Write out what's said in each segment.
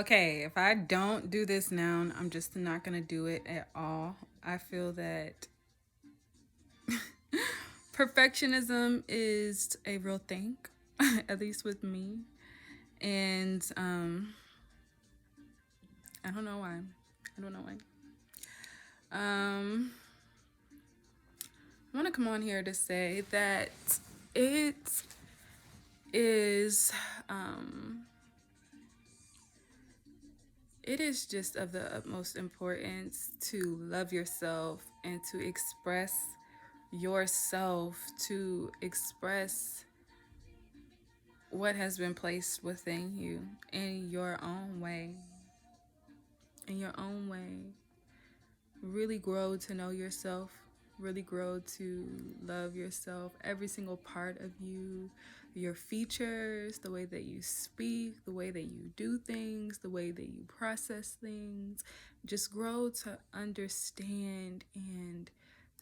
Okay, if I don't do this now, I'm just not going to do it at all. I feel that perfectionism is a real thing, at least with me. And I don't know why. I don't know why. Um, I want to come on here to say that it is um, it is just of the utmost importance to love yourself and to express yourself, to express what has been placed within you in your own way. In your own way. Really grow to know yourself, really grow to love yourself, every single part of you, your features, the way that you speak, the way that you do things, the way that you process things. Just grow to understand and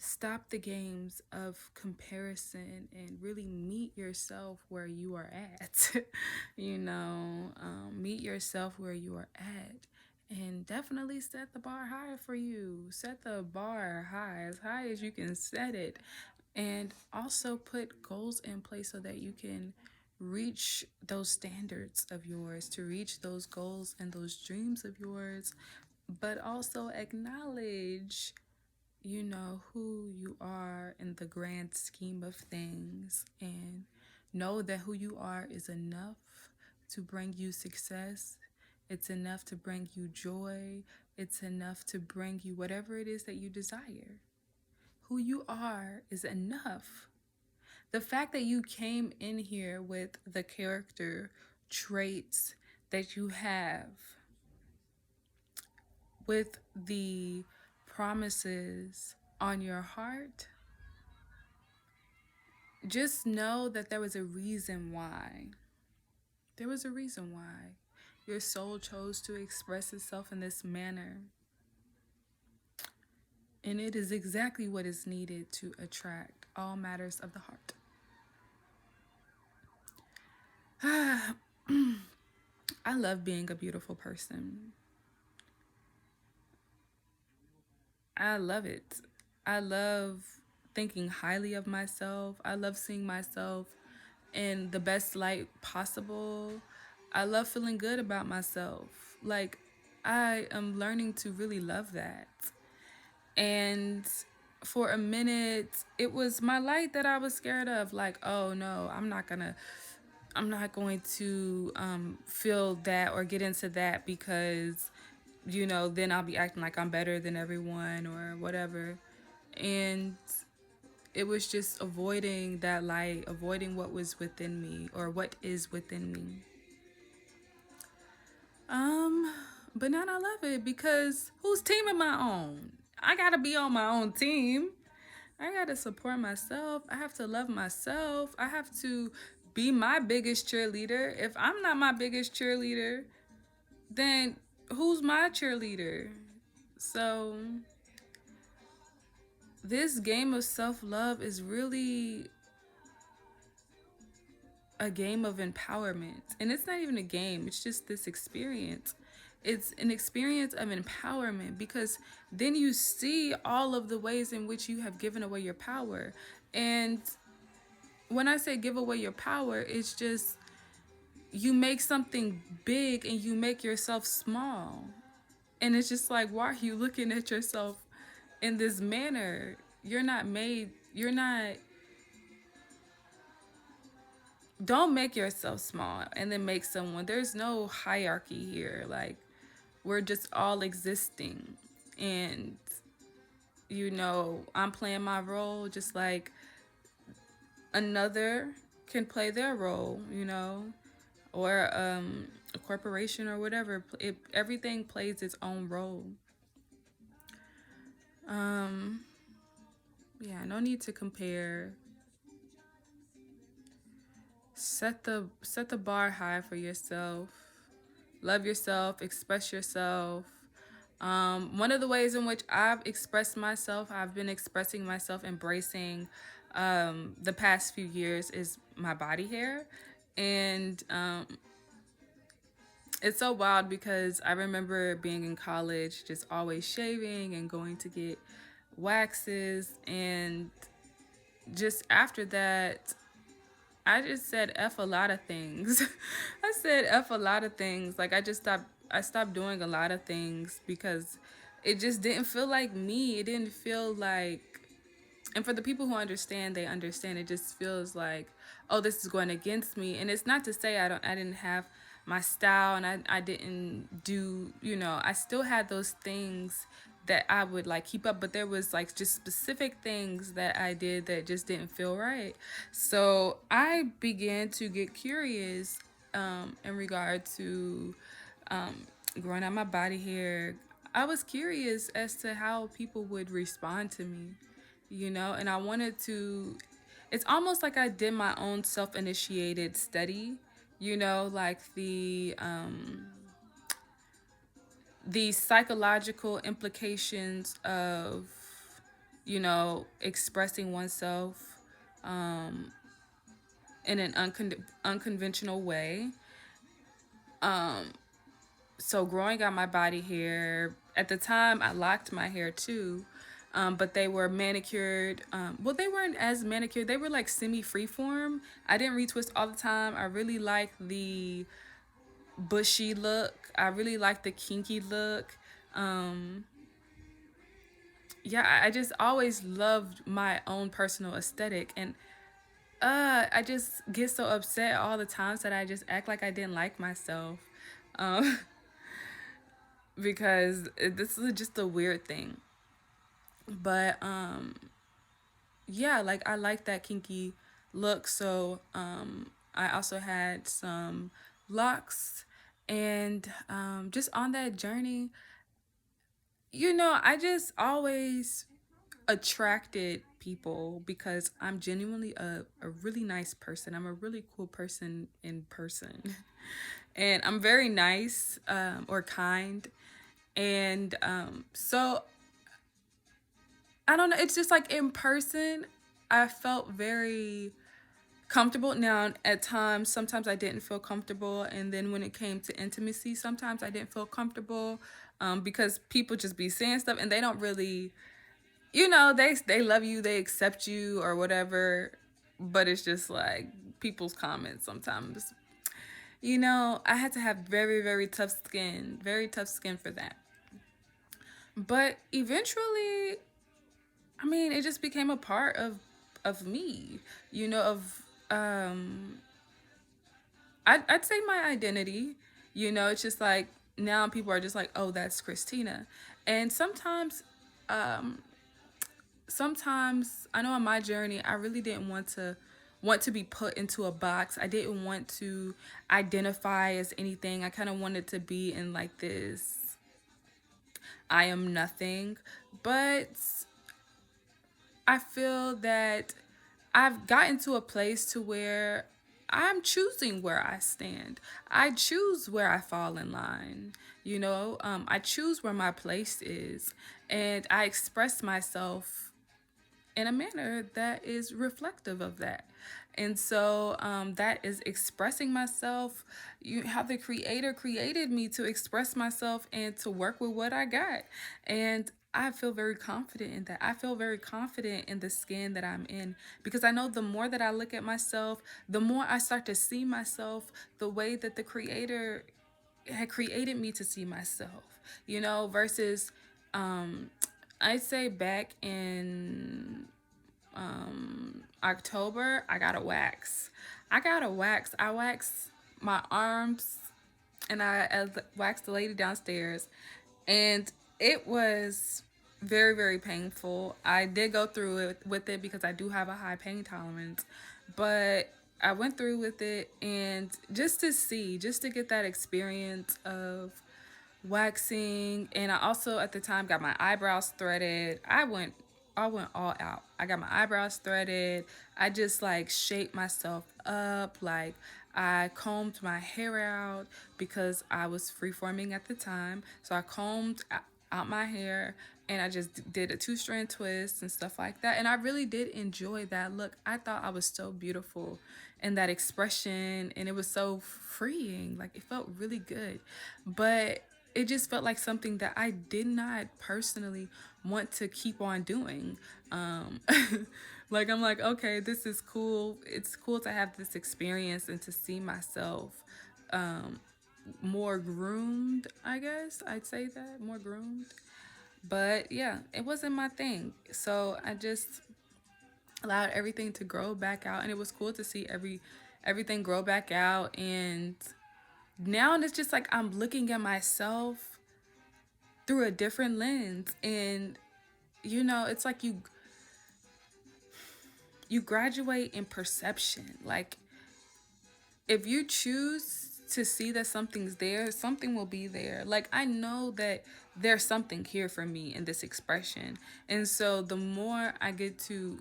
stop the games of comparison and really meet yourself where you are at. Meet yourself where you are at, and definitely set the bar high for you. Set the bar high as you can set it. And also put goals in place so that you can reach those standards of yours, to reach those goals and those dreams of yours, but also acknowledge, who you are in the grand scheme of things, and know that who you are is enough to bring you success. It's enough to bring you joy. It's enough to bring you whatever it is that you desire. Who you are is enough. The fact that you came in here with the character traits that you have, with the promises on your heart, just know that there was a reason why. There was a reason why your soul chose to express itself in this manner. And it is exactly what is needed to attract all matters of the heart. I love being a beautiful person. I love it. I love thinking highly of myself. I love seeing myself in the best light possible. I love feeling good about myself. Like, I am learning to really love that. And for a minute, it was my light that I was scared of. Like, oh no, I'm not going to feel that or get into that because, then I'll be acting like I'm better than everyone or whatever. And it was just avoiding that light, avoiding what was within me or what is within me. Um, but now I love it because whose team am I on? I gotta be on my own team. I gotta support myself. I have to love myself. I have to be my biggest cheerleader. If I'm not my biggest cheerleader, then who's my cheerleader? So, this game of self love is really a game of empowerment. And it's not even a game, it's just this experience. It's an experience of empowerment because then you see all of the ways in which you have given away your power. And when I say give away your power, it's just you make something big and you make yourself small. And it's just like, why are you looking at yourself in this manner? You're not, don't make yourself small and then make someone. There's no hierarchy here. Like, we're just all existing. And, I'm playing my role just like another can play their role, or a corporation or whatever. Everything plays its own role. Um, yeah, no need to compare. Set the bar high for yourself. Love yourself. Express yourself. One of the ways in which I've expressed myself, I've been expressing myself, embracing the past few years, is my body hair. And It's so wild because I remember being in college, just always shaving and going to get waxes. And just after that, I just said F a lot of things. I said F a lot of things. Like I stopped doing a lot of things because it just didn't feel like me. It didn't feel like, and for the people who understand, they understand. It just feels like, oh, this is going against me. And it's not to say I didn't have my style, and I didn't do, I still had those things that I would like keep up, but there was like just specific things that I did that just didn't feel right. So I began to get curious in regard to growing out my body hair. I was curious as to how people would respond to me, and I wanted to. It's almost like I did my own self initiated study, like the psychological implications of, expressing oneself in an unconventional way. So growing out my body hair, at the time I locked my hair too, but they were manicured. Well, they weren't as manicured. They were like semi freeform. I didn't retwist all the time. I really like the bushy look. I really like the kinky look. Um, yeah, I just always loved my own personal aesthetic, and I just get so upset all the times that I just act like I didn't like myself. Um, because this is just a weird thing. But yeah, like I like that kinky look. So I also had some locks, and just on that journey, I just always attracted people because I'm genuinely a really nice person. I'm a really cool person in person. And I'm very nice, or kind. And so I don't know. It's just like in person, I felt very comfortable. Now, at times, sometimes I didn't feel comfortable. And then when it came to intimacy, sometimes I didn't feel comfortable because people just be saying stuff and they don't really, they love you, they accept you or whatever. But it's just like people's comments sometimes. I had to have very, very tough skin for that. But eventually, I mean, it just became a part of me, of I'd say my identity. It's just like now people are just like, oh, that's Christina. And um, sometimes I know on my journey, I really didn't want to be put into a box. I didn't want to identify as anything. I kind of wanted to be in like this I am nothing. But I feel that I've gotten to a place to where I'm choosing where I stand. I choose where I fall in line. I choose where my place is, and I express myself in a manner that is reflective of that. And so that is expressing myself. You have the creator created me to express myself and to work with what I got. And I feel very confident in that. I feel very confident in the skin that I'm in because I know the more that I look at myself, the more I start to see myself the way that the creator had created me to see myself, versus um I'd say back in October, I got a wax. I waxed my arms, and I waxed the lady downstairs, and it was very, very painful. I did go through it with it because I do have a high pain tolerance, but I went through with it, and just to get that experience of waxing. And I also at the time got my eyebrows threaded. I went all out. I got my eyebrows threaded. I just like shaped myself up. Like I combed my hair out because I was freeforming at the time. So I combed out my hair, and I just did a two-strand twist and stuff like that. And I really did enjoy that look. I thought I was so beautiful and that expression, and it was so freeing. Like it felt really good. But it just felt like something that I did not personally want to keep on doing. Um like I'm like, okay, this is cool. It's cool to have this experience and to see myself um more groomed, I guess. I'd say that, more groomed. But yeah, it wasn't my thing. So I just allowed everything to grow back out, and it was cool to see everything grow back out. And now it's just like I'm looking at myself through a different lens. And it's like you graduate in perception. Like if you choose to see that something's there, something will be there. Like I know that there's something here for me in this expression. And so the more I get to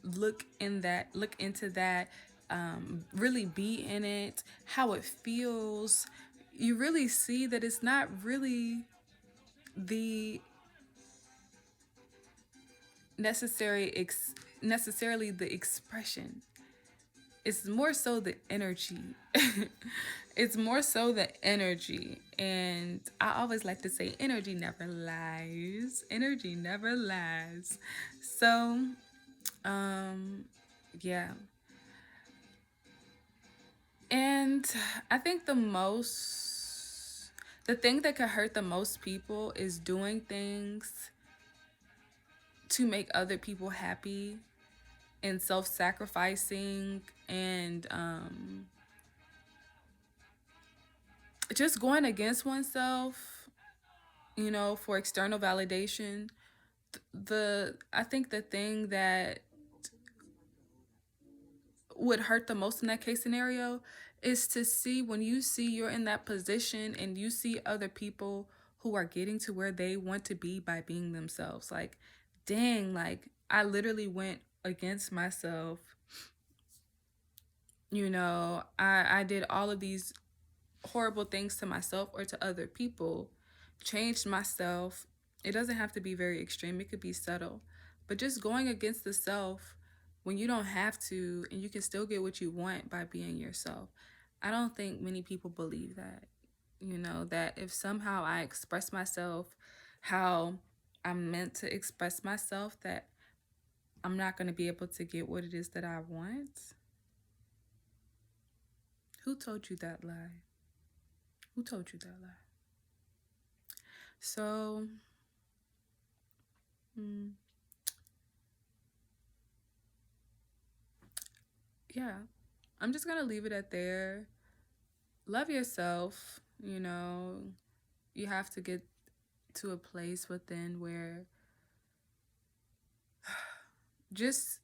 look into that, really be in it, how it feels, you really see that it's not really the necessary necessarily the expression. It's more so the energy. It's more so the energy. And I always like to say energy never lies. Energy never lies. So, um, yeah. And I think the thing that could hurt the most people is doing things to make other people happy and self-sacrificing, and just going against oneself, for external validation. The I think the thing that would hurt the most in that case scenario is to see, when you see you're in that position and you see other people who are getting to where they want to be by being themselves. Like, dang, like I literally went against myself. I did all of these horrible things to myself or to other people, changed myself. It doesn't have to be very extreme, it could be subtle. But just going against the self when you don't have to, and you can still get what you want by being yourself. I don't think many people believe that. That if somehow I express myself how I'm meant to express myself, that I'm not going to be able to get what it is that I want. Who told you that lie? Who told you that lie? So, yeah, I'm just going to leave it at there. Love yourself. You have to get to a place within where just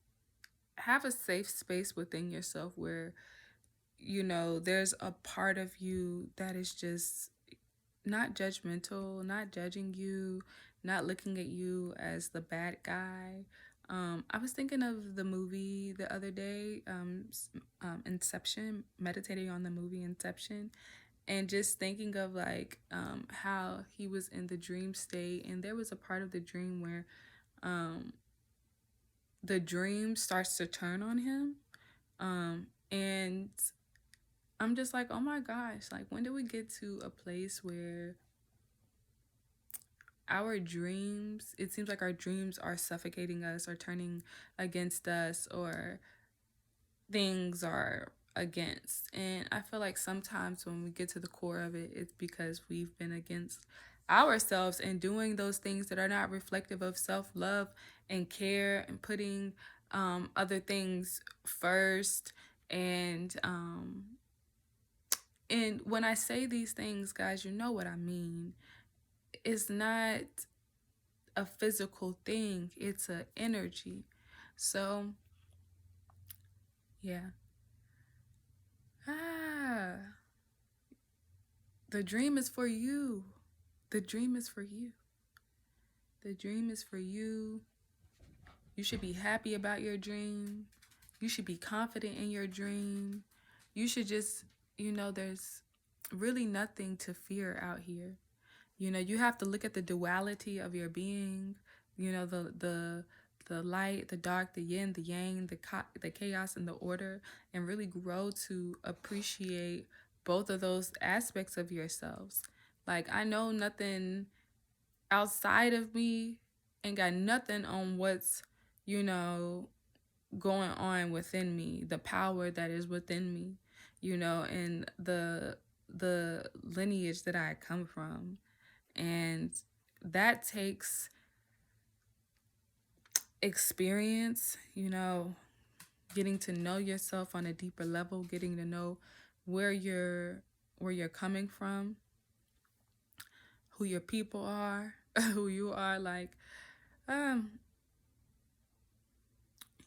have a safe space within yourself where, there's a part of you that is just not judgmental, not judging you, not looking at you as the bad guy. I was thinking of the movie the other day, Inception, meditating on the movie Inception, and just thinking of like how he was in the dream state, and there was a part of the dream where um, the dream starts to turn on him, and I'm just like, oh my gosh, like when did we get to a place where our dreams, it seems like our dreams are suffocating us or turning against us, or things are against. And I feel like sometimes when we get to the core of it, it's because we've been against ourselves and doing those things that are not reflective of self-love and care, and putting other things first. And when I say these things, guys, you know what I mean. It's not a physical thing, it's an energy. So yeah. Ah, the dream is for you. The dream is for you. The dream is for you. You should be happy about your dream. You should be confident in your dream. You should just, there's really nothing to fear out here. You have to look at the duality of your being, the the light, the dark, the yin, the yang, the chaos, and the order, and really grow to appreciate both of those aspects of yourselves. Like, I know nothing outside of me and got nothing on what's, you know, going on within me, the power that is within me, and the lineage that I come from. And that takes experience, getting to know yourself on a deeper level, getting to know where you're coming from, who your people are, who you are. Like, um,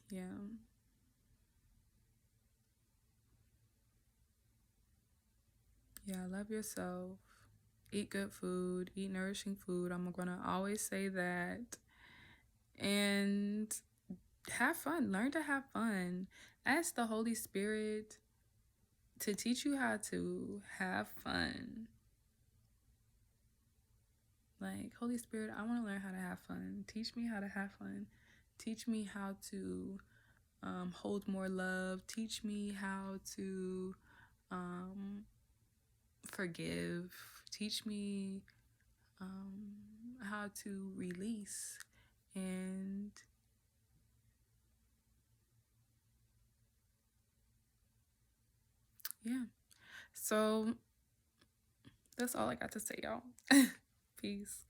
yeah, yeah, love yourself. Eat good food, eat nourishing food. I'm gonna always say that. And have fun. Learn to have fun. Ask the Holy Spirit to teach you how to have fun. Like, Holy Spirit, I want to learn how to have fun. Teach me how to have fun. Teach me how to hold more love. Teach me how to um, forgive. Teach me how to release. And yeah, so that's all I got to say, y'all. Peace.